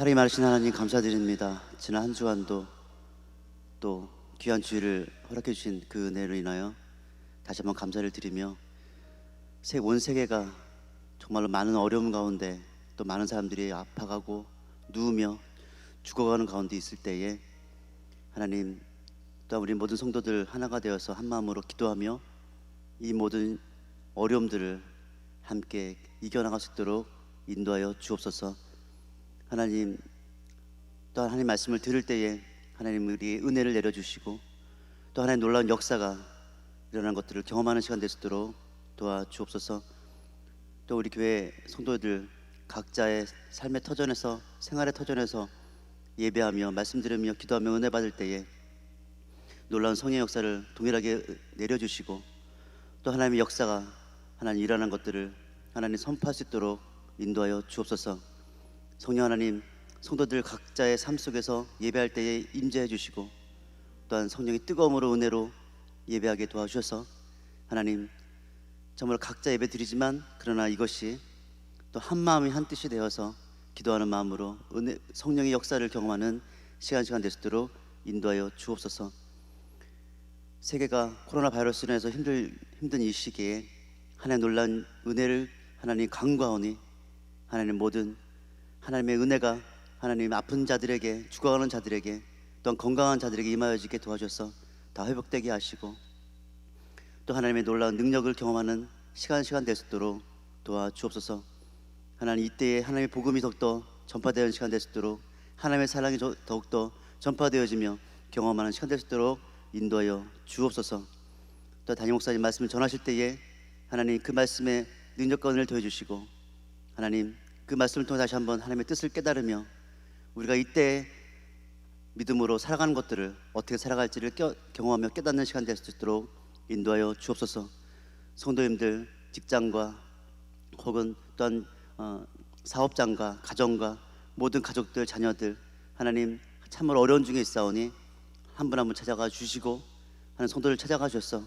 사랑이 많으신 하나님 감사드립니다. 지난 한 주간도 또 귀한 주일을 허락해 주신 그 은혜로 인하여 다시 한번 감사를 드리며 온 세계가 정말로 많은 어려움 가운데 또 많은 사람들이 아파가고 누우며 죽어가는 가운데 있을 때에 하나님, 또 우리 모든 성도들 하나가 되어서 한 마음으로 기도하며 이 모든 어려움들을 함께 이겨나갈 수 있도록 인도하여 주옵소서. 하나님, 또 하나님 말씀을 들을 때에 하나님 우리의 은혜를 내려주시고 또 하나님 놀라운 역사가 일어난 것들을 경험하는 시간 될 수 있도록 도와주옵소서. 또 우리 교회 성도들 각자의 삶의 터전에서, 생활의 터전에서 예배하며 말씀 들으며 기도하며 은혜 받을 때에 놀라운 성령의 역사를 동일하게 내려주시고 또 하나님의 역사가 하나님 일어난 것들을 하나님 선포할 수 있도록 인도하여 주옵소서. 성령 하나님, 성도들 각자의 삶 속에서 예배할 때에 임재해 주시고 또한 성령의 뜨거움으로 은혜로 예배하게 도와주셔서 하나님, 정말 각자 예배 드리지만 그러나 이것이 또 한 마음이 한 뜻이 되어서 기도하는 마음으로 은혜, 성령의 역사를 경험하는 시간 될 수 있도록 인도하여 주옵소서. 세계가 코로나 바이러스로 인해서 힘든 이 시기에 하나님의 놀라운 은혜를 하나님 간구하오니 하나님 모든 하나님의 은혜가 하나님 아픈 자들에게, 죽어가는 자들에게, 또한 건강한 자들에게 임하여지게 도와줘서 다 회복되게 하시고 또 하나님의 놀라운 능력을 경험하는 시간 될 수 있도록 도와주옵소서. 하나님, 이때에 하나님의 복음이 더욱더 전파되는 시간 될 수 있도록 하나님의 사랑이 더욱더 전파되어지며 경험하는 시간 될 수 있도록 인도하여 주옵소서. 또 담임 목사님 말씀을 전하실 때에 하나님 그 말씀에 능력과 은혜를 더해주시고 하나님 그 말씀을 통해 다시 한번 하나님의 뜻을 깨달으며 우리가 이때 믿음으로 살아가는 것들을 어떻게 살아갈지를 경험하며 깨닫는 시간 될 수 있도록 인도하여 주옵소서. 성도님들 직장과 혹은 또한 사업장과 가정과 모든 가족들, 자녀들 하나님 참으로 어려운 중에 있사오니 한 분 한 분 찾아가 주시고 하나님 성도를 찾아가 주셔서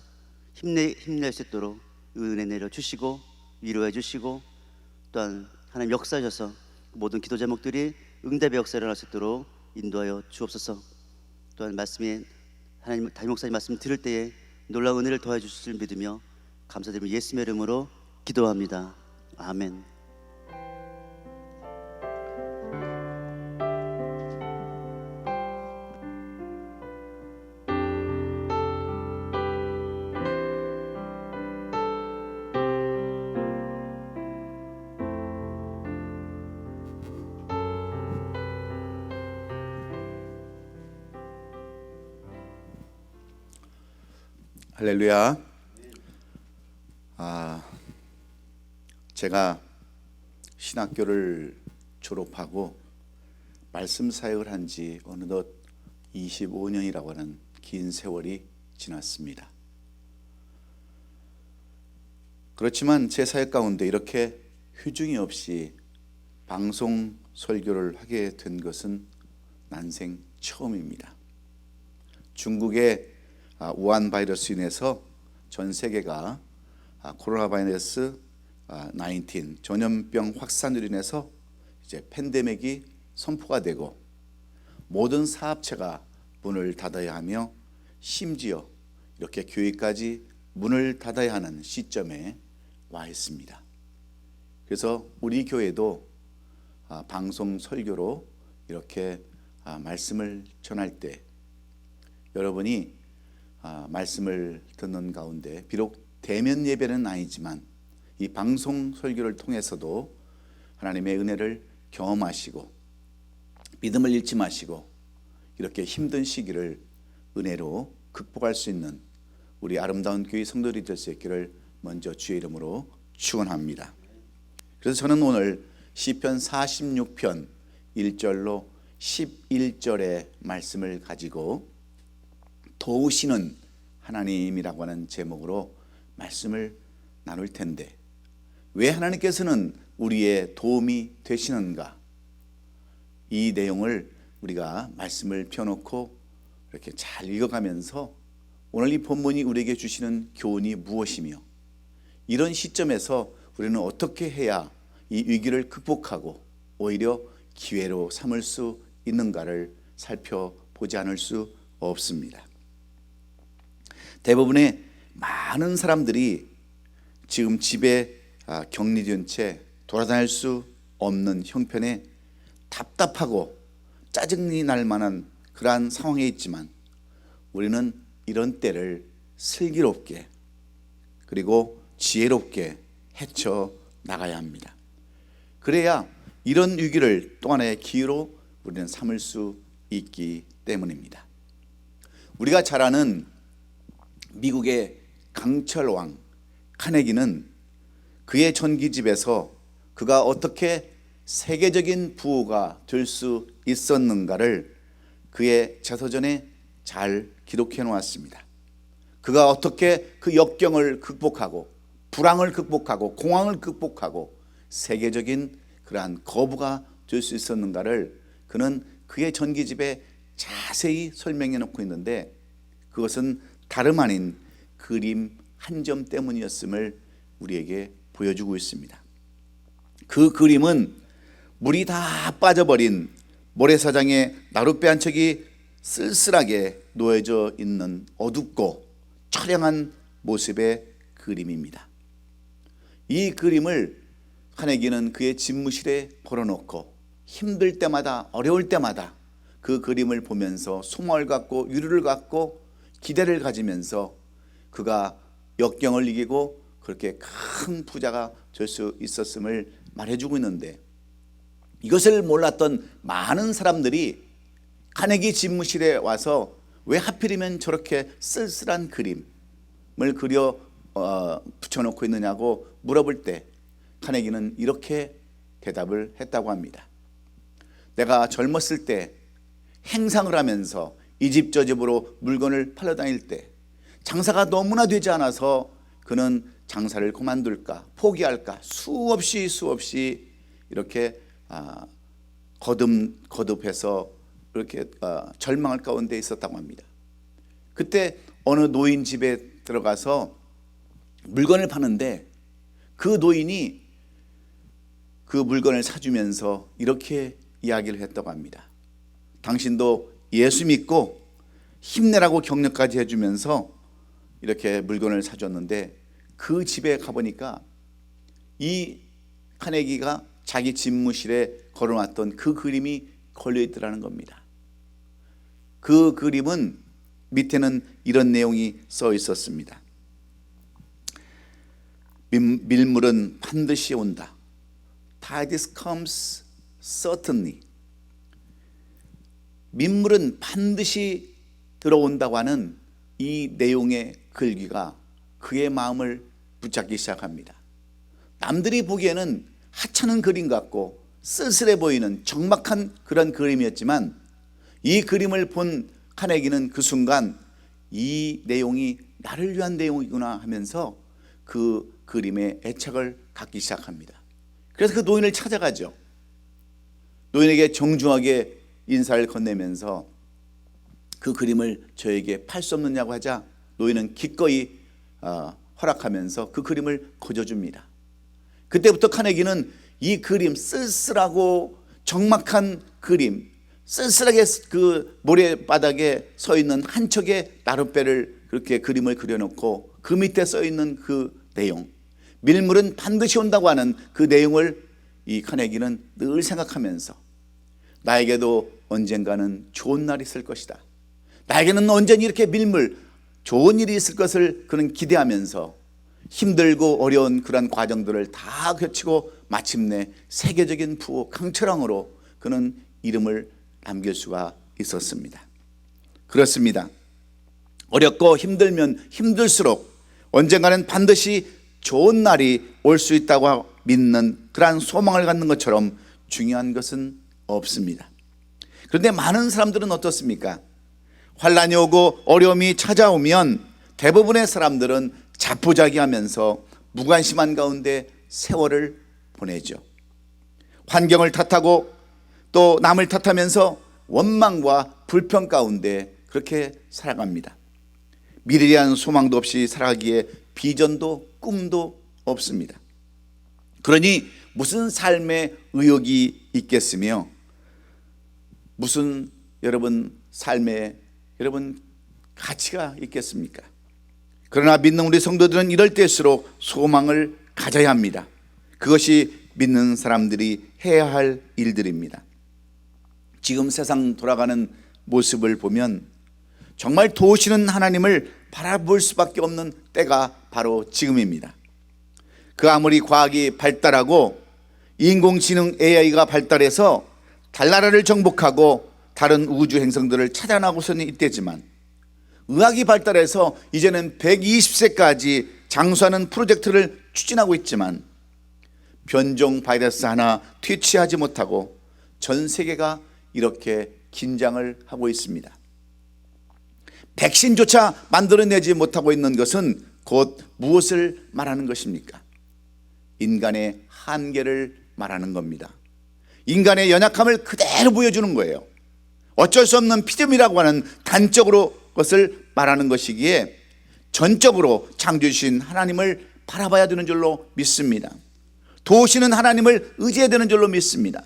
힘낼 수 있도록 은혜 내려 주시고 위로해 주시고 또한 하나님 역사하셔서 모든 기도 제목들이 응답의 역사를 일어날 수 있도록 인도하여 주옵소서. 또한 말씀에 하나님 담임 목사님 말씀 들을 때에 놀라운 은혜를 더해 주실 줄 믿으며 감사드리며 예수님의 이름으로 기도합니다. 아멘. 할렐루야. 제가 신학교를 졸업하고 말씀 사역을 한 지 어느덧 25년이라고 하는 긴 세월이 지났습니다. 그렇지만 제 사역 가운데 이렇게 휴중이 없이 방송 설교를 하게 된 것은 난생 처음입니다. 중국의 우한 바이러스로 인해서 전 세계가 코로나 바이러스 19 전염병 확산으로 인해서 이제 팬데믹이 선포가 되고 모든 사업체가 문을 닫아야 하며 심지어 이렇게 교회까지 문을 닫아야 하는 시점에 와 있습니다. 그래서 우리 교회도 방송 설교로 이렇게 말씀을 전할 때 여러분이 말씀을 듣는 가운데 비록 대면 예배는 아니지만 이 방송 설교를 통해서도 하나님의 은혜를 경험하시고 믿음을 잃지 마시고 이렇게 힘든 시기를 은혜로 극복할 수 있는 우리 아름다운 교회 성도들이 될 수 있기를 먼저 주의 이름으로 축원합니다. 그래서 저는 오늘 시편 46편 1절로 11절의 말씀을 가지고 도우시는 하나님이라고 하는 제목으로 말씀을 나눌 텐데, 왜 하나님께서는 우리의 도움이 되시는가? 이 내용을 우리가 말씀을 펴놓고 이렇게 잘 읽어가면서 오늘 이 본문이 우리에게 주시는 교훈이 무엇이며 이런 시점에서 우리는 어떻게 해야 이 위기를 극복하고 오히려 기회로 삼을 수 있는가를 살펴보지 않을 수 없습니다. 대부분의 많은 사람들이 지금 집에 격리된 채 돌아다닐 수 없는 형편에 답답하고 짜증이 날 만한 그러한 상황에 있지만, 우리는 이런 때를 슬기롭게 그리고 지혜롭게 헤쳐 나가야 합니다. 그래야 이런 위기를 또 하나의 기회로 우리는 삼을 수 있기 때문입니다. 우리가 잘 아는 미국의 강철왕 카네기는 그의 전기집에서 그가 어떻게 세계적인 부호가 될 수 있었는가를 그의 자서전에 잘 기록해 놓았습니다. 그가 어떻게 그 역경을 극복하고 불황을 극복하고 공황을 극복하고 세계적인 그러한 거부가 될 수 있었는가를 그는 그의 전기집에 자세히 설명해 놓고 있는데, 그것은 다름 아닌 그림 한 점 때문이었음을 우리에게 보여주고 있습니다. 그 그림은 물이 다 빠져버린 모래사장에 나룻배 한 척이 쓸쓸하게 놓여져 있는 어둡고 처량한 모습의 그림입니다. 이 그림을 카네기는 그의 집무실에 걸어놓고 힘들 때마다 어려울 때마다 그 그림을 보면서 소망을 갖고 유료를 갖고 기대를 가지면서 그가 역경을 이기고 그렇게 큰 부자가 될 수 있었음을 말해주고 있는데, 이것을 몰랐던 많은 사람들이 카네기 집무실에 와서 왜 하필이면 저렇게 쓸쓸한 그림을 그려 붙여놓고 있느냐고 물어볼 때 카네기는 이렇게 대답을 했다고 합니다. 내가 젊었을 때 행상을 하면서 이 집 저 집으로 물건을 팔러 다닐 때 장사가 너무나 되지 않아서 그는 장사를 그만둘까 포기할까 수없이 이렇게 거듭해서 이렇게 절망할 가운데 있었다고 합니다. 그때 어느 노인 집에 들어가서 물건을 파는데 그 노인이 그 물건을 사주면서 이렇게 이야기를 했다고 합니다. 당신도 예수 믿고 힘내라고 격려까지 해주면서 이렇게 물건을 사줬는데, 그 집에 가보니까 이 카네기가 자기 집무실에 걸어놨던 그 그림이 걸려있더라는 겁니다. 그 그림은 밑에는 이런 내용이 써 있었습니다. 밀물은 반드시 온다. Tides comes certainly. 민물은 반드시 들어온다고 하는 이 내용의 글귀가 그의 마음을 붙잡기 시작합니다. 남들이 보기에는 하찮은 그림 같고 쓸쓸해 보이는 적막한 그런 그림이었지만, 이 그림을 본 카네기는 그 순간 이 내용이 나를 위한 내용이구나 하면서 그 그림에 애착을 갖기 시작합니다. 그래서 그 노인을 찾아가죠. 노인에게 정중하게 인사를 건네면서 그 그림을 저에게 팔 수 없느냐고 하자 노인은 기꺼이 허락하면서 그 그림을 거저줍니다. 그때부터 카네기는 이 그림, 쓸쓸하고 적막한 그림, 쓸쓸하게 그 모래바닥에 서 있는 한 척의 나룻배를 그렇게 그림을 그려놓고 그 밑에 써 있는 그 내용, 밀물은 반드시 온다고 하는 그 내용을 이 카네기는 늘 생각하면서 나에게도 언젠가는 좋은 날이 있을 것이다. 나에게는 언젠가 이렇게 밀물, 좋은 일이 있을 것을 그는 기대하면서 힘들고 어려운 그런 과정들을 다 거치고 마침내 세계적인 부호 강철왕으로 그는 이름을 남길 수가 있었습니다. 그렇습니다. 어렵고 힘들면 힘들수록 언젠가는 반드시 좋은 날이 올 수 있다고 믿는 그러한 소망을 갖는 것처럼 중요한 것은 없습니다. 그런데 많은 사람들은 어떻습니까? 환란이 오고 어려움이 찾아오면 대부분의 사람들은 자포자기하면서 무관심한 가운데 세월을 보내죠. 환경을 탓하고 또 남을 탓하면서 원망과 불평 가운데 그렇게 살아갑니다. 미래에 대한 소망도 없이 살아가기에 비전도 꿈도 없습니다. 그러니 무슨 삶의 의욕이 있겠으며 무슨 여러분 삶에 여러분 가치가 있겠습니까? 그러나 믿는 우리 성도들은 이럴 때일수록 소망을 가져야 합니다. 그것이 믿는 사람들이 해야 할 일들입니다. 지금 세상 돌아가는 모습을 보면 정말 도우시는 하나님을 바라볼 수밖에 없는 때가 바로 지금입니다. 그 아무리 과학이 발달하고 인공지능 AI가 발달해서 달나라를 정복하고 다른 우주 행성들을 찾아나고서는 이때지만, 의학이 발달해서 이제는 120세까지 장수하는 프로젝트를 추진하고 있지만 변종 바이러스 하나 퇴치하지 못하고 전 세계가 이렇게 긴장을 하고 있습니다. 백신조차 만들어내지 못하고 있는 것은 곧 무엇을 말하는 것입니까? 인간의 한계를 말하는 겁니다. 인간의 연약함을 그대로 보여주는 거예요. 어쩔 수 없는 피조물이라고 하는 단적으로 것을 말하는 것이기에 전적으로 창조주신 하나님을 바라봐야 되는 줄로 믿습니다. 도우시는 하나님을 의지해야 되는 줄로 믿습니다.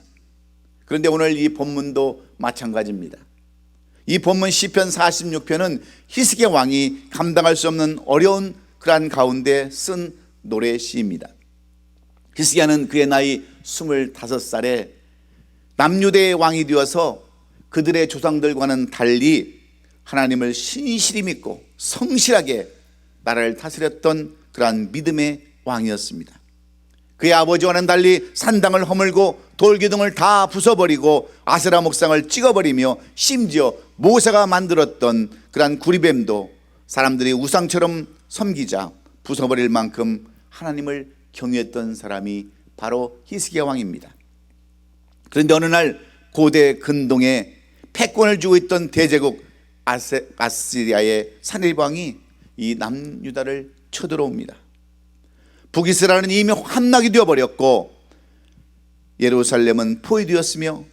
그런데 오늘 이 본문도 마찬가지입니다. 이 본문 시편 46편은 히스기야 왕이 감당할 수 없는 어려운 그러한 가운데 쓴 노래 시입니다. 히스기야는 그의 나이 25살에 남유대의 왕이 되어서 그들의 조상들과는 달리 하나님을 신실히 믿고 성실하게 나라를 다스렸던 그러한 믿음의 왕이었습니다. 그의 아버지와는 달리 산당을 허물고 돌기둥을 다 부숴버리고 아세라 목상을 찍어버리며 심지어 모세가 만들었던 그러한 구리뱀도 사람들이 우상처럼 섬기자 부숴버릴 만큼 하나님을 경외했던 사람이 바로 히스기야 왕입니다. 그런데 어느 날 고대 근동에 패권을 쥐고 있던 대제국 아시리아의 사네립 왕이 이 남유다를 쳐들어옵니다. 북이스라엘은 이미 함락이 되어버렸고 예루살렘은 포위되었으며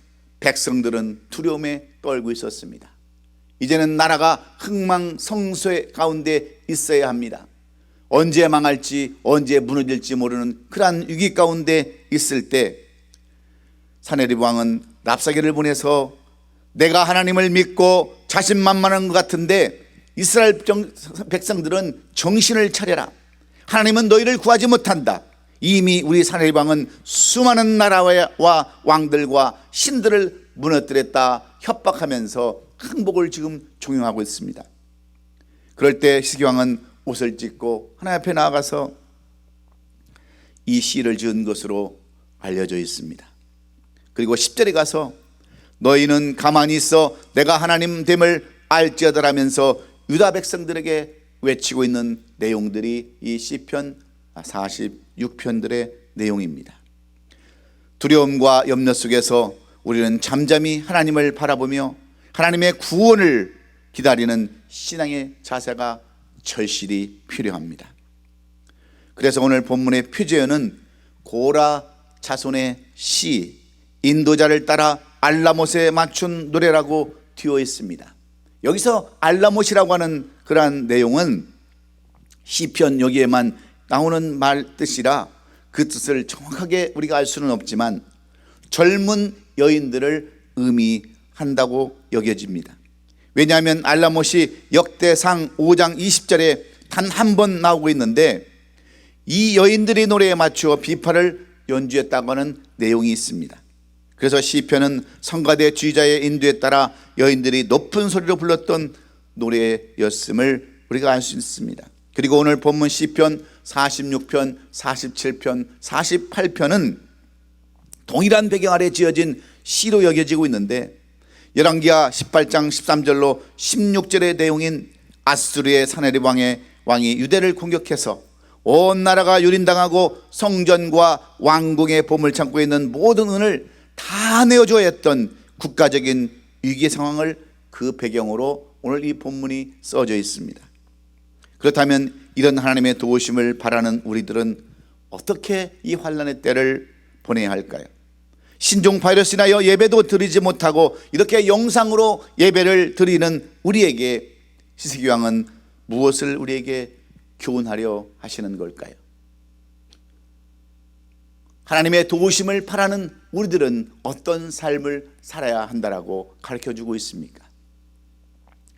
백성들은 두려움에 떨고 있었습니다. 이제는 나라가 흥망성쇠 가운데 있어야 합니다. 언제 망할지 언제 무너질지 모르는 그러한 위기 가운데 있을 때 사네립 왕은 랍사게를 보내서 내가 하나님을 믿고 자신만만한 것 같은데 이스라엘 백성들은 정신을 차려라. 하나님은 너희를 구하지 못한다. 이미 우리 사네립 왕은 수많은 나라와 왕들과 신들을 무너뜨렸다 협박하면서 항복을 지금 종용하고 있습니다. 그럴 때 히스기야 왕은 옷을 찢고 하나님 앞에 나아가서 이 시를 지은 것으로 알려져 있습니다. 그리고 10절에 가서 너희는 가만히 있어 내가 하나님 됨을 알지어다라면서 유다 백성들에게 외치고 있는 내용들이 이 시편 46편들의 내용입니다. 두려움과 염려 속에서 우리는 잠잠히 하나님을 바라보며 하나님의 구원을 기다리는 신앙의 자세가 절실히 필요합니다. 그래서 오늘 본문의 표제어는 고라 자손의 시, 인도자를 따라 알라못에 맞춘 노래라고 되어 있습니다. 여기서 알라못이라고 하는 그러한 내용은 시편 여기에만 나오는 말 뜻이라 그 뜻을 정확하게 우리가 알 수는 없지만 젊은 여인들을 의미한다고 여겨집니다. 왜냐하면 알라못이 역대상 5장 20절에 단 한 번 나오고 있는데 이 여인들의 노래에 맞추어 비파를 연주했다고 하는 내용이 있습니다. 그래서 시편은 성가대 주의자의 인도에 따라 여인들이 높은 소리로 불렀던 노래였음을 우리가 알 수 있습니다. 그리고 오늘 본문 시편 46편, 47편, 48편은 동일한 배경 아래 지어진 시로 여겨지고 있는데 열왕기하 18장 13절로 16절의 내용인 아수르의 사네립 왕이 유대를 공격해서 온 나라가 유린당하고 성전과 왕궁의 보물 창고에 있는 모든 은을 다 내어줘야 했던 국가적인 위기 상황을 그 배경으로 오늘 이 본문이 써져 있습니다. 그렇다면 이런 하나님의 도우심을 바라는 우리들은 어떻게 이 환난의 때를 보내야 할까요? 신종 바이러스 인하여 예배도 드리지 못하고 이렇게 영상으로 예배를 드리는 우리에게 히스기야 왕은 무엇을 우리에게 교훈하려 하시는 걸까요? 하나님의 도우심을 바라는 우리들은 어떤 삶을 살아야 한다라고 가르쳐주고 있습니까?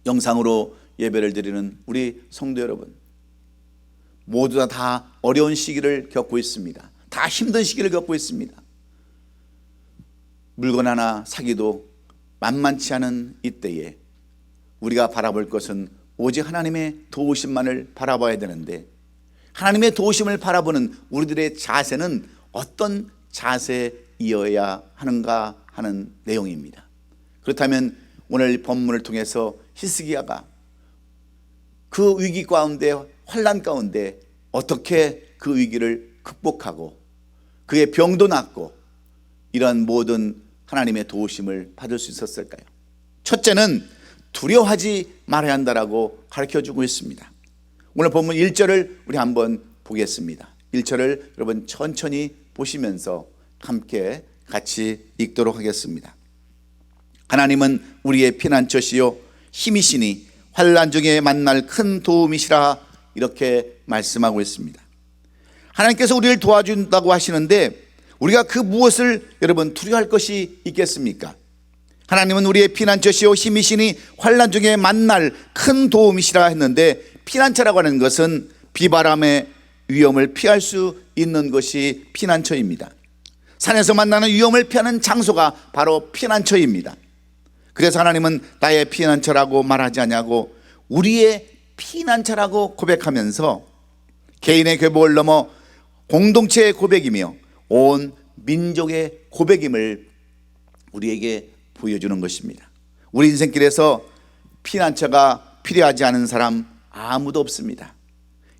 영상으로 예배를 드리는 우리 성도 여러분, 모두 다 어려운 시기를 겪고 있습니다. 다 힘든 시기를 겪고 있습니다. 물건 하나 사기도 만만치 않은 이때에 우리가 바라볼 것은 오직 하나님의 도우심만을 바라봐야 되는데, 하나님의 도우심을 바라보는 우리들의 자세는 어떤 자세이어야 하는가 하는 내용입니다. 그렇다면 오늘 본문을 통해서 히스기야가 그 위기 가운데, 환난 가운데 어떻게 그 위기를 극복하고 그의 병도 낫고 이런 모든 하나님의 도우심을 받을 수 있었을까요? 첫째는 두려워하지 말아야 한다라고 가르쳐주고 있습니다. 오늘 본문 1절을 우리 한번 보겠습니다. 1절을 여러분 천천히 보시면서 함께 같이 읽도록 하겠습니다. 하나님은 우리의 피난처시요 힘이시니 환난 중에 만날 큰 도움이시라, 이렇게 말씀하고 있습니다. 하나님께서 우리를 도와준다고 하시는데 우리가 그 무엇을 여러분 두려워할 것이 있겠습니까? 하나님은 우리의 피난처시요 힘이시니 환난 중에 만날 큰 도움이시라 했는데, 피난처라고 하는 것은 비바람의 위험을 피할 수 있는 것이 피난처입니다. 산에서 만나는 위험을 피하는 장소가 바로 피난처입니다. 그래서 하나님은 나의 피난처라고 말하지 않냐고 우리의 피난처라고 고백하면서 개인의 교복을 넘어 공동체의 고백이며 온 민족의 고백임을 우리에게 보여주는 것입니다. 우리 인생길에서 피난처가 필요하지 않은 사람 아무도 없습니다.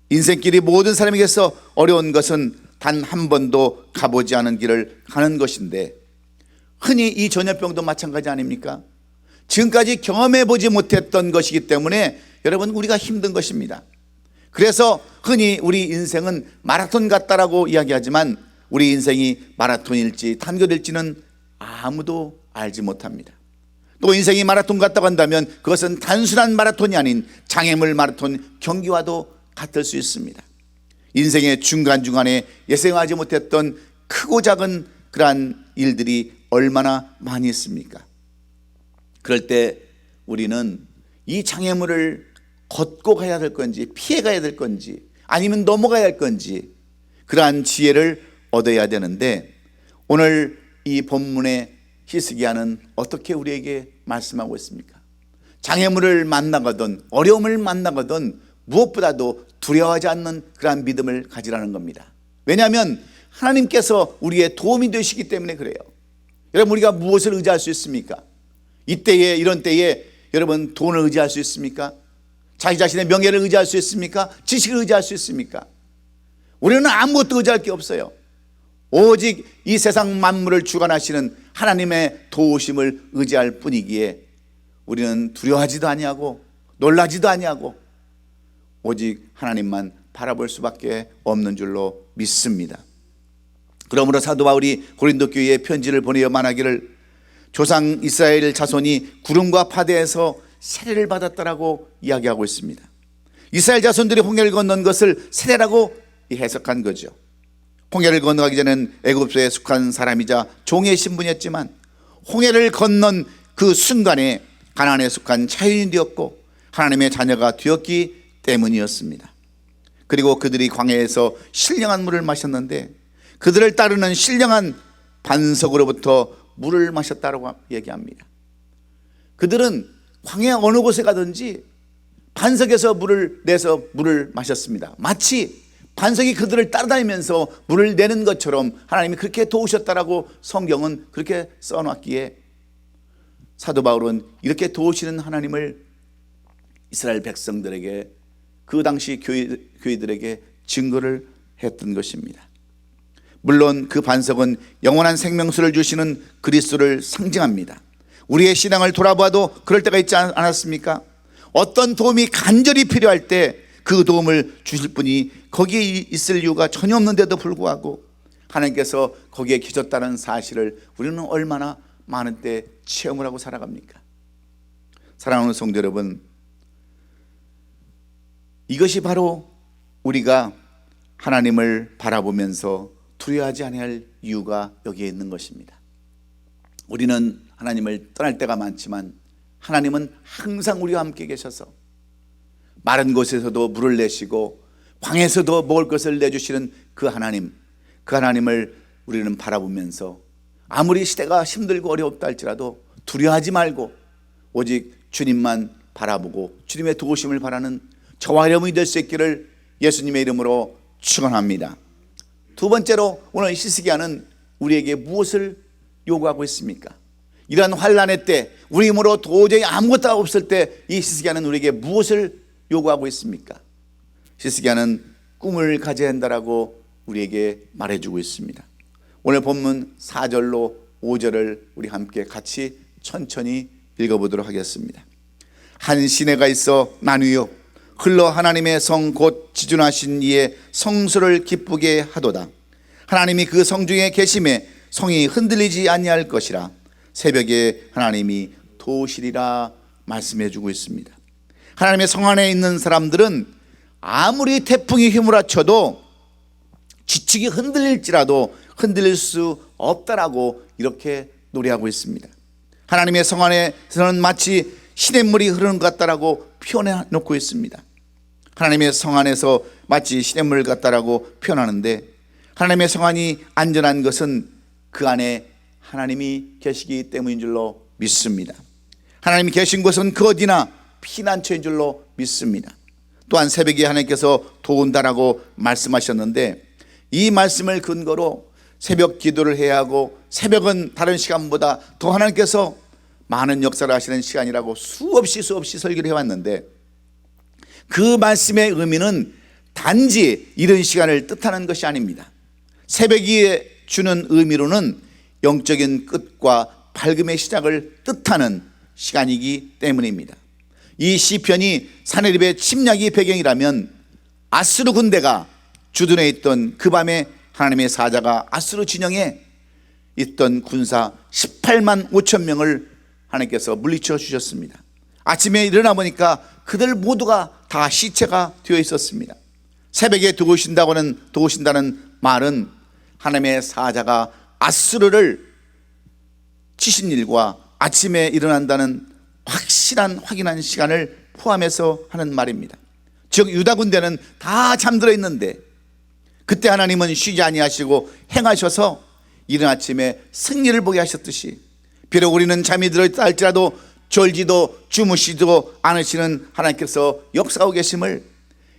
인생길이 모든 사람에게서 어려운 것은 단 한 번도 가보지 않은 길을 가는 것인데, 흔히 이 전염병도 마찬가지 아닙니까? 지금까지 경험해 보지 못했던 것이기 때문에 여러분 우리가 힘든 것입니다. 그래서 흔히 우리 인생은 마라톤 같다라고 이야기하지만 우리 인생이 마라톤일지 단거릴지는 아무도 알지 못합니다. 또 인생이 마라톤 같다고 한다면 그것은 단순한 마라톤이 아닌 장애물 마라톤 경기와도 같을 수 있습니다. 인생의 중간중간에 예상하지 못했던 크고 작은 그러한 일들이 얼마나 많이 있습니까? 그럴 때 우리는 이 장애물을 걷고 가야 될 건지 피해 가야 될 건지 아니면 넘어가야 할 건지 그러한 지혜를 얻어야 되는데, 오늘 이 본문의 히스기야는 어떻게 우리에게 말씀하고 있습니까? 장애물을 만나거든 어려움을 만나거든 무엇보다도 두려워하지 않는 그러한 믿음을 가지라는 겁니다. 왜냐하면 하나님께서 우리의 도움이 되시기 때문에 그래요. 여러분 우리가 무엇을 의지할 수 있습니까? 이때에 이런 때에 여러분 돈을 의지할 수 있습니까? 자기 자신의 명예를 의지할 수 있습니까? 지식을 의지할 수 있습니까? 우리는 아무것도 의지할 게 없어요. 오직 이 세상 만물을 주관하시는 하나님의 도우심을 의지할 뿐이기에 우리는 두려워하지도 아니하고 놀라지도 아니하고 오직 하나님만 바라볼 수밖에 없는 줄로 믿습니다. 그러므로 사도 바울이 고린도 교회에 편지를 보내어 말하기를 조상 이스라엘 자손이 구름과 파대에서 세례를 받았다라고 이야기하고 있습니다. 이스라엘 자손들이 홍해를 건넌 것을 세례라고 해석한 거죠. 홍해를 건너가기 전에는 애굽에 속한 사람이자 종의 신분이었지만 홍해를 건넌 그 순간에 가나안에 속한 자유인이 되었고 하나님의 자녀가 되었기 때문이었습니다. 그리고 그들이 광야에서 신령한 물을 마셨는데 그들을 따르는 신령한 반석으로부터 물을 마셨다고 얘기합니다. 그들은 광야 어느 곳에 가든지 반석에서 물을 내서 물을 마셨습니다. 마치 반석이 그들을 따라다니면서 물을 내는 것처럼 하나님이 그렇게 도우셨다라고 성경은 그렇게 써놨기에 사도 바울은 이렇게 도우시는 하나님을 이스라엘 백성들에게 그 당시 교회들에게 증거를 했던 것입니다. 물론 그 반석은 영원한 생명수를 주시는 그리스도를 상징합니다. 우리의 신앙을 돌아봐도 그럴 때가 있지 않았습니까? 어떤 도움이 간절히 필요할 때 그 도움을 주실 분이 거기에 있을 이유가 전혀 없는데도 불구하고 하나님께서 거기에 계셨다는 사실을 우리는 얼마나 많은 때 체험을 하고 살아갑니까? 사랑하는 성도 여러분, 이것이 바로 우리가 하나님을 바라보면서 두려워하지 아니할 이유가 여기에 있는 것입니다. 우리는 하나님을 떠날 때가 많지만 하나님은 항상 우리와 함께 계셔서 마른 곳에서도 물을 내시고 광에서도 먹을 것을 내주시는 그 하나님을 우리는 바라보면서 아무리 시대가 힘들고 어렵다 할지라도 두려워하지 말고 오직 주님만 바라보고 주님의 도우심을 바라는 저와 여러분이 될 수 있기를 예수님의 이름으로 축원합니다. 두 번째로 오늘 히스기야는 우리에게 무엇을 요구하고 있습니까? 이러한 환난의 때 우리 힘으로 도저히 아무것도 없을 때 이 히스기야는 우리에게 무엇을 요구하고 있습니까? 히스기야는 꿈을 가져야 한다라고 우리에게 말해주고 있습니다. 오늘 본문 4절로 5절을 우리 함께 같이 천천히 읽어보도록 하겠습니다. 한 시내가 있어 나누어 흘러 하나님의 성 곧 지존하신 이의 성소를 기쁘게 하도다. 하나님이 그 성 중에 계심에 성이 흔들리지 아니할 것이라. 새벽에 하나님이 도우시리라 말씀해 주고 있습니다. 하나님의 성 안에 있는 사람들은 아무리 태풍이 휘몰아쳐도 지축이 흔들릴지라도 흔들릴 수 없다라고 이렇게 노래하고 있습니다. 하나님의 성 안에서는 마치 시냇물이 흐르는 것 같다라고 표현해 놓고 있습니다. 하나님의 성 안에서 마치 시냇물 같다라고 표현하는데, 하나님의 성 안이 안전한 것은 그 안에 하나님이 계시기 때문인 줄로 믿습니다. 하나님이 계신 곳은 그 어디나 피난처인 줄로 믿습니다. 또한 새벽에 하나님께서 도운다라고 말씀하셨는데, 이 말씀을 근거로 새벽 기도를 해야 하고, 새벽은 다른 시간보다 더 하나님께서 많은 역사를 하시는 시간이라고 수없이 설교를 해왔는데, 그 말씀의 의미는 단지 이런 시간을 뜻하는 것이 아닙니다. 새벽이 주는 의미로는 영적인 끝과 밝음의 시작을 뜻하는 시간이기 때문입니다. 이 시편이 사내립의 침략이 배경이라면, 아수르 군대가 주둔해 있던 그 밤에 하나님의 사자가 아수르 진영에 있던 군사 18만 5천 명을 하나님께서 물리쳐 주셨습니다. 아침에 일어나 보니까 그들 모두가 다 시체가 되어 있었습니다. 새벽에 도우신다는 말은 하나님의 사자가 아수르를 치신 일과 아침에 일어난다는 확인한 시간을 포함해서 하는 말입니다. 즉 유다 군대는 다 잠들어 있는데, 그때 하나님은 쉬지 아니하시고 행하셔서 이른 아침에 승리를 보게 하셨듯이, 비록 우리는 잠이 들어있다 할지라도 졸지도 주무시지도 않으시는 하나님께서 역사하고 계심을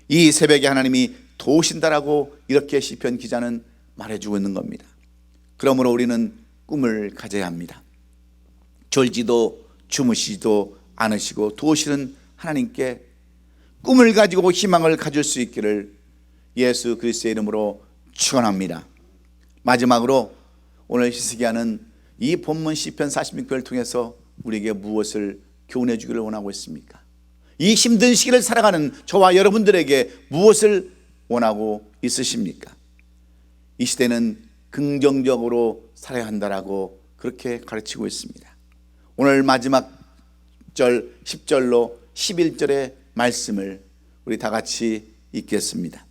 이 새벽에 하나님이 도우신다라고 이렇게 시편 기자는 말해주고 있는 겁니다. 그러므로 우리는 꿈을 가져야 합니다. 졸지도 주무시지도 않으시고 도우시는 하나님께 꿈을 가지고 희망을 가질 수 있기를 예수 그리스도의 이름으로 축원합니다. 마지막으로 오늘 히스기야는 이 본문 시편 46편을 통해서 우리에게 무엇을 교훈해 주기를 원하고 있습니까? 이 힘든 시기를 살아가는 저와 여러분들에게 무엇을 원하고 있으십니까? 이 시대는 긍정적으로 살아야 한다라고 그렇게 가르치고 있습니다. 오늘 마지막 절 10절로 11절의 말씀을 우리 다 같이 읽겠습니다.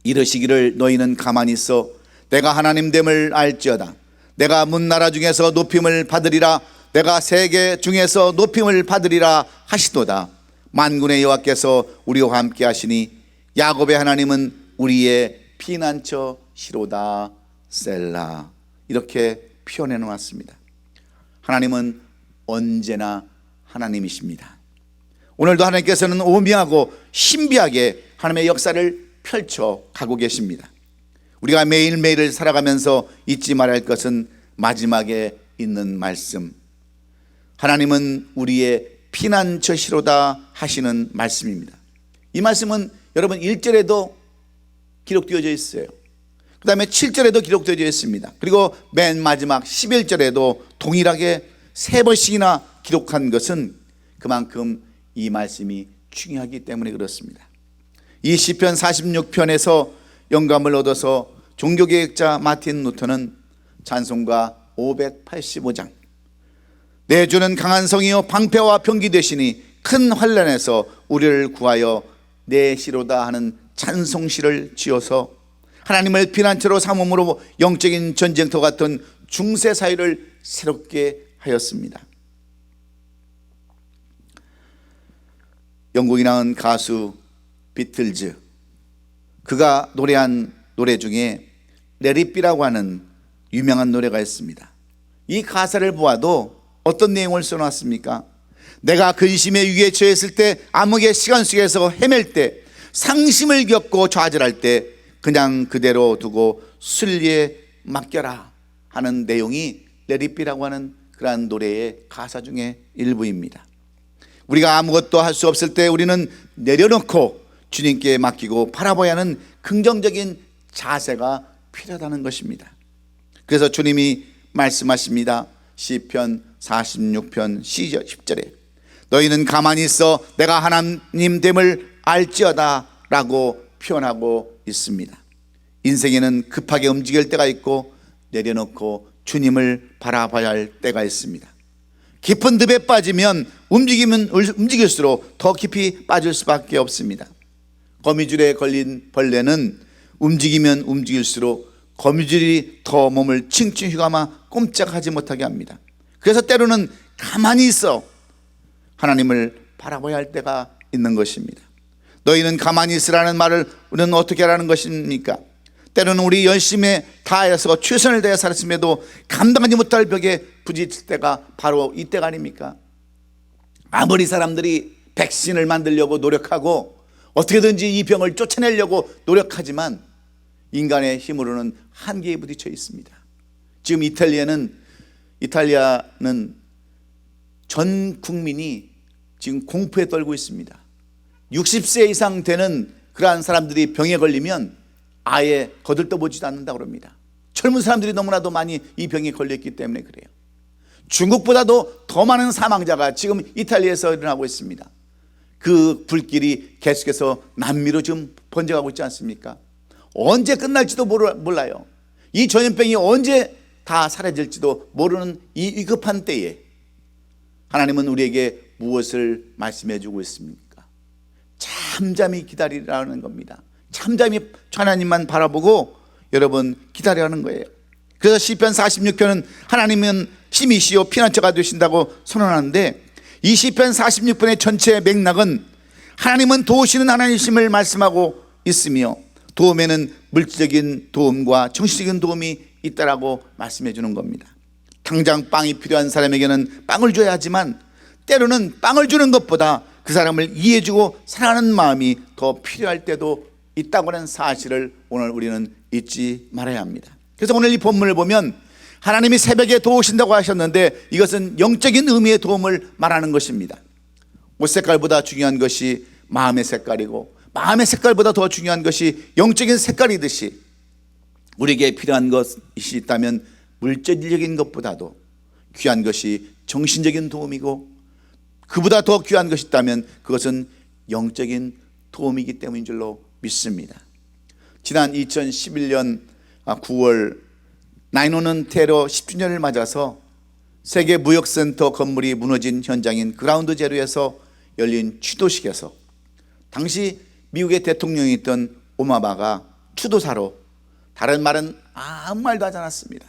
이르시기를 너희는 가만히 있어 내가 하나님됨을 알지어다. 내가 문나라 중에서 높임을 받으리라. 내가 세계 중에서 높임을 받으리라 하시도다. 만군의 여호와께서 우리와 함께 하시니 야곱의 하나님은 우리의 피난처시로다. 셀라. 이렇게 표현해 놓았습니다. 하나님은 언제나 하나님이십니다. 오늘도 하나님께서는 오묘하고 신비하게 하나님의 역사를 펼쳐 가고 계십니다. 우리가 매일매일을 살아가면서 잊지 말아야 할 것은 마지막에 있는 말씀, 하나님은 우리의 피난처시로다 하시는 말씀입니다. 이 말씀은 여러분 1절에도 기록되어져 있어요. 그 다음에 7절에도 기록되어져 있습니다. 그리고 맨 마지막 11절에도 동일하게 3번씩이나 기록한 것은 그만큼 이 말씀이 중요하기 때문에 그렇습니다. 이 시편 46편에서 영감을 얻어서 종교개혁자 마틴 루터는 찬송가 585장, 내 주는 강한 성이요 방패와 병기 되시니 큰 환난에서 우리를 구하여 내시로다 하는 찬송시를 지어서 하나님을 피난처로 삼음으로 영적인 전쟁터 같은 중세 사회를 새롭게 하였습니다. 영국에 나온 가수 비틀즈, 그가 노래한 노래 중에 레리비라고 하는 유명한 노래가 있습니다. 이 가사를 보아도 어떤 내용을 써놨습니까? 내가 근심의 위기에 처했을 때, 암흑의 시간 속에서 헤맬 때, 상심을 겪고 좌절할 때 그냥 그대로 두고 순리에 맡겨라 하는 내용이 레리비라고 하는 그러한 노래의 가사 중에 일부입니다. 우리가 아무것도 할 수 없을 때 우리는 내려놓고 주님께 맡기고 바라봐야 하는 긍정적인 자세가 필요하다는 것입니다. 그래서 주님이 말씀하십니다. 시편 46편 10절에 너희는 가만히 있어 내가 하나님 됨을 알지어다 라고 표현하고 있습니다. 인생에는 급하게 움직일 때가 있고 내려놓고 주님을 바라봐야 할 때가 있습니다. 깊은 늪에 빠지면 움직이면 움직일수록 더 깊이 빠질 수밖에 없습니다. 거미줄에 걸린 벌레는 움직이면 움직일수록 거미줄이 더 몸을 칭칭 휘감아 꼼짝하지 못하게 합니다. 그래서 때로는 가만히 있어 하나님을 바라봐야 할 때가 있는 것입니다. 너희는 가만히 있으라는 말을 우리는 어떻게 하라는 것입니까? 때로는 우리 열심히 다해서 최선을 다해 살았음에도 감당하지 못할 벽에 부딪힐 때가 바로 이때가 아닙니까? 아무리 사람들이 백신을 만들려고 노력하고 어떻게든지 이 병을 쫓아내려고 노력하지만 인간의 힘으로는 한계에 부딪혀 있습니다. 지금 이탈리아는 전 국민이 지금 공포에 떨고 있습니다. 60세 이상 되는 그러한 사람들이 병에 걸리면 아예 거들떠보지도 않는다고 합니다. 젊은 사람들이 너무나도 많이 이 병에 걸렸기 때문에 그래요. 중국보다도 더 많은 사망자가 지금 이탈리아에서 일어나고 있습니다. 그 불길이 계속해서 남미로 지금 번져가고 있지 않습니까? 언제 끝날지도 몰라요. 이 전염병이 언제 다 사라질지도 모르는 이 위급한 때에 하나님은 우리에게 무엇을 말씀해 주고 있습니까? 잠잠히 기다리라는 겁니다. 잠잠히 하나님만 바라보고 여러분 기다리라는 거예요. 그래서 시편 46편은 하나님은 힘이시요 피난처가 되신다고 선언하는데, 이 시편 46편의 전체 맥락은 하나님은 도우시는 하나님이심을 말씀하고 있으며 도움에는 물질적인 도움과 정신적인 도움이 있다라고 말씀해 주는 겁니다. 당장 빵이 필요한 사람에게는 빵을 줘야 하지만 때로는 빵을 주는 것보다 그 사람을 이해해주고 사랑하는 마음이 더 필요할 때도 있다고 하는 사실을 오늘 우리는 잊지 말아야 합니다. 그래서 오늘 이 본문을 보면 하나님이 새벽에 도우신다고 하셨는데 이것은 영적인 의미의 도움을 말하는 것입니다. 옷 색깔보다 중요한 것이 마음의 색깔이고 마음의 색깔보다 더 중요한 것이 영적인 색깔이듯이 우리에게 필요한 것이 있다면 물질적인 것보다도 귀한 것이 정신적인 도움이고 그보다 더 귀한 것이 있다면 그것은 영적인 도움이기 때문인 줄로 믿습니다. 지난 2011년 9월 9/11 테러 10주년을 맞아서 세계 무역센터 건물이 무너진 현장인 그라운드 제로에서 열린 추도식에서 당시 미국의 대통령이었던 오바마가 추도사로 다른 말은 아무 말도 하지 않았습니다.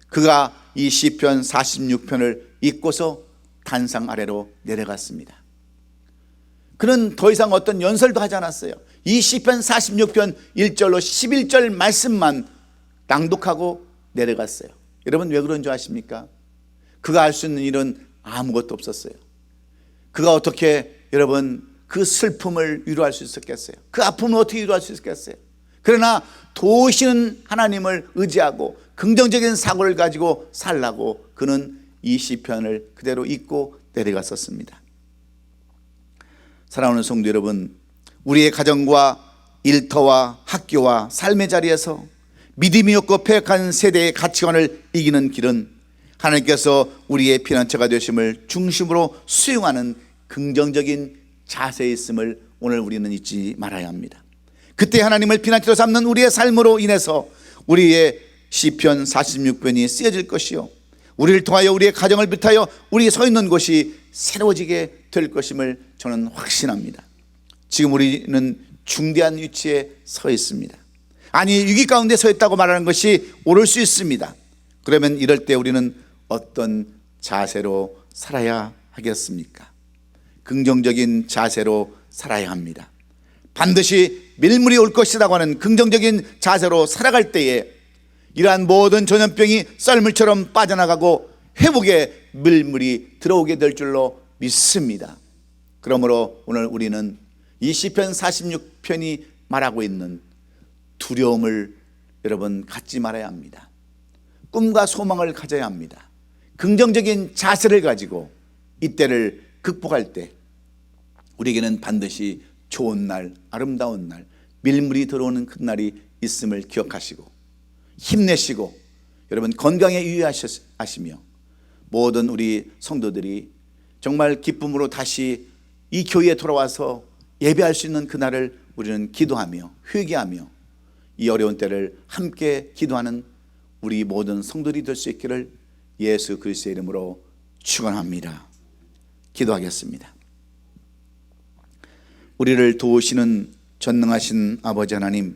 그가 이 시편 46편을 읽고서 단상 아래로 내려갔습니다. 그는 더 이상 어떤 연설도 하지 않았어요. 이 시편 46편 1절로 11절 말씀만 낭독하고 내려갔어요. 여러분 왜 그런 줄 아십니까? 그가 할 수 있는 일은 아무것도 없었어요. 그가 어떻게 여러분 그 슬픔을 위로할 수 있었겠어요? 그 아픔을 어떻게 위로할 수 있었겠어요? 그러나 도우시는 하나님을 의지하고 긍정적인 사고를 가지고 살라고 그는 이 시편을 그대로 읽고 내려갔었습니다. 사랑하는 성도 여러분, 우리의 가정과 일터와 학교와 삶의 자리에서 믿음이 없고 패역한 세대의 가치관을 이기는 길은 하나님께서 우리의 피난처가 되심을 중심으로 수용하는 긍정적인 자세에 있음을 오늘 우리는 잊지 말아야 합니다. 그때 하나님을 피난처로 삼는 우리의 삶으로 인해서 우리의 시편 46편이 쓰여질 것이요 우리를 통하여 우리의 가정을 비롯하여 우리 서 있는 곳이 새로워지게 될 것임을 저는 확신합니다. 지금 우리는 중대한 위치에 서 있습니다. 아니 위기 가운데 서 있다고 말하는 것이 옳을 수 있습니다. 그러면 이럴 때 우리는 어떤 자세로 살아야 하겠습니까? 긍정적인 자세로 살아야 합니다. 반드시 밀물이 올 것이라고 하는 긍정적인 자세로 살아갈 때에 이러한 모든 전염병이 썰물처럼 빠져나가고 회복의 밀물이 들어오게 될 줄로 믿습니다. 그러므로 오늘 우리는 이 시편 46편이 말하고 있는 두려움을 여러분 갖지 말아야 합니다. 꿈과 소망을 가져야 합니다. 긍정적인 자세를 가지고 이때를 극복할 때 우리에게는 반드시 좋은 날, 아름다운 날, 밀물이 들어오는 그 날이 있음을 기억하시고 힘내시고 여러분 건강에 유의하시며 모든 우리 성도들이 정말 기쁨으로 다시 이 교회에 돌아와서 예배할 수 있는 그날을 우리는 기도하며 회개하며 이 어려운 때를 함께 기도하는 우리 모든 성도들이 될 수 있기를 예수 그리스도의 이름으로 축원합니다. 기도하겠습니다. 우리를 도우시는 전능하신 아버지 하나님,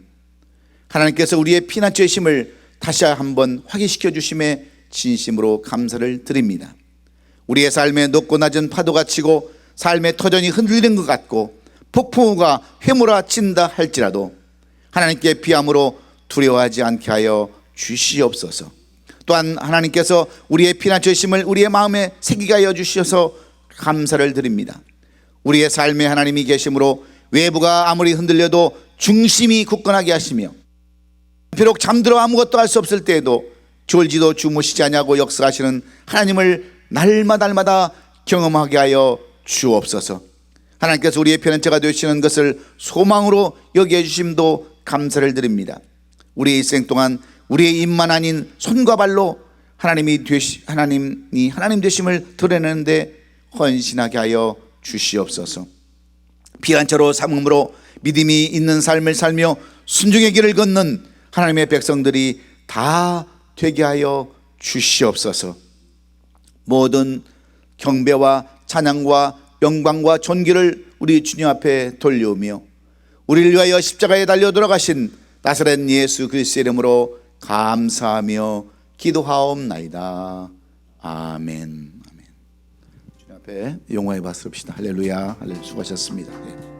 하나님께서 우리의 피난처의 힘을 다시 한번 확인시켜 주심에 진심으로 감사를 드립니다. 우리의 삶에 높고 낮은 파도가 치고 삶의 터전이 흔들리는 것 같고 폭풍우가 휘몰아친다 할지라도 하나님께 피함으로 두려워하지 않게 하여 주시옵소서. 또한 하나님께서 우리의 피난처의 힘을 우리의 마음에 새기게 하여 주셔서 감사를 드립니다. 우리의 삶에 하나님이 계심으로 외부가 아무리 흔들려도 중심이 굳건하게 하시며 비록 잠들어 아무것도 할 수 없을 때에도 졸지도 주무시지 아니하고 역사하시는 하나님을 날마다 경험하게 하여 주옵소서. 하나님께서 우리의 피난처가 되시는 것을 소망으로 여기해 주심도 감사를 드립니다. 우리의 일생 동안 우리의 입만 아닌 손과 발로 하나님 되심을 드러내는데 헌신하게 하여 주시옵소서. 피난처로 삼음으로 믿음이 있는 삶을 살며 순종의 길을 걷는 하나님의 백성들이 다 되게 하여 주시옵소서. 모든 경배와 찬양과 영광과 존귀를 우리 주님 앞에 돌려오며 우리를 위하여 십자가에 달려 돌아가신 나사렛 예수 그리스도의 이름으로 감사하며 기도하옵나이다. 아멘. 주님 앞에 영광의 박수 럽시다. 할렐루야. 할렐루야. 수고하셨습니다.